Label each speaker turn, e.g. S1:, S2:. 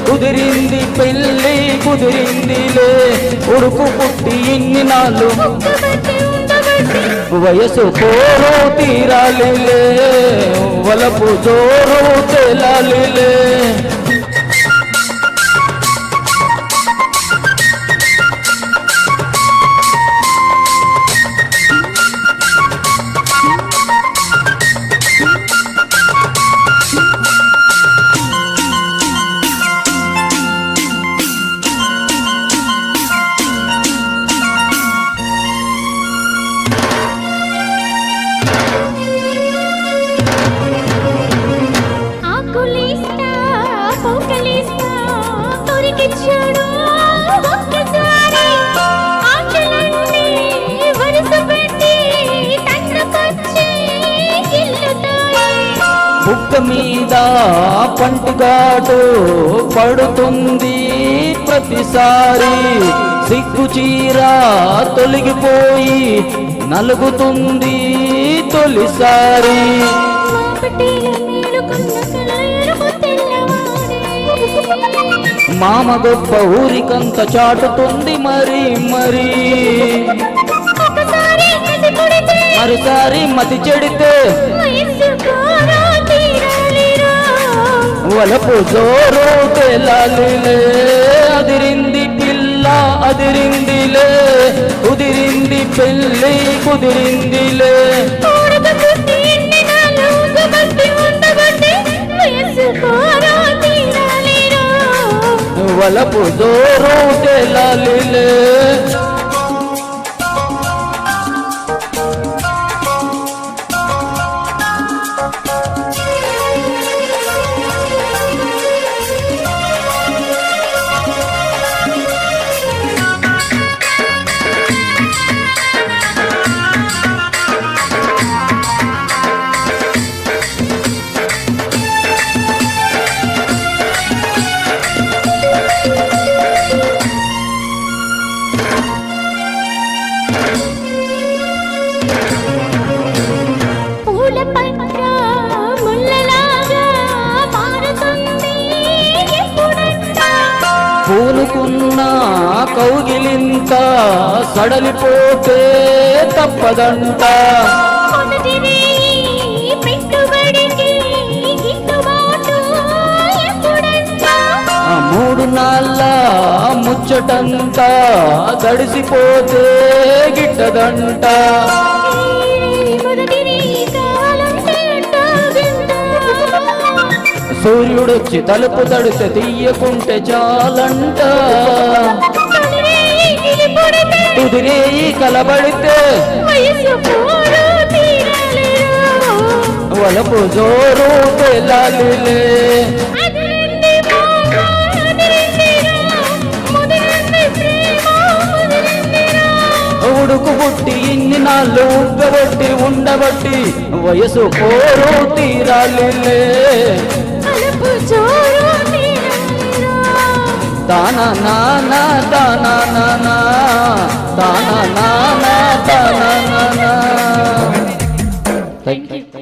S1: కుదిరింది పెళ్ళి కుదిరిందిలే ఉడుకు పుట్టి ఇన్ని నాళ్ళు వయసు పోరు తీరాలిలే వలపు జోరు తేలాలిలే బుక్క మీద పంటిగాటు పడుతుంది ప్రతిసారి సిగ్గు చీర తొలగిపోయి నలుగుతుంది తొలిసారి మామ గొప్ప ఊరికంత చాటుతుంది మరి మరి మరోసారి మతి చెడితే వలపు జోరు తెలాలిలే అదిరింది పిల్ల అదిరిందిలే కుదిరింది పెళ్ళి కుదిరిందిలే వలపు జోరు తెలాలిలే పూనుకున్న కౌగిలింత సడలిపోతే తప్పదంట మూడు నాళ్ళ ముచ్చటంతా తడిసిపోతే గిట్టదంట సూర్యుడొచ్చి తలుపు తడితే తీయకుంటే చాలంట కుదిరేయి కలబడితే వలపు జోరు తెలాలిలే ఉడుకు పుట్టి ఇన్ని నాళ్ళు ఉగ్గబట్టి ఉండబట్టి వయసు పోరు తీరాలిలే తానా నానా తానా నానా తానా నానా తానా నానా. Thank you.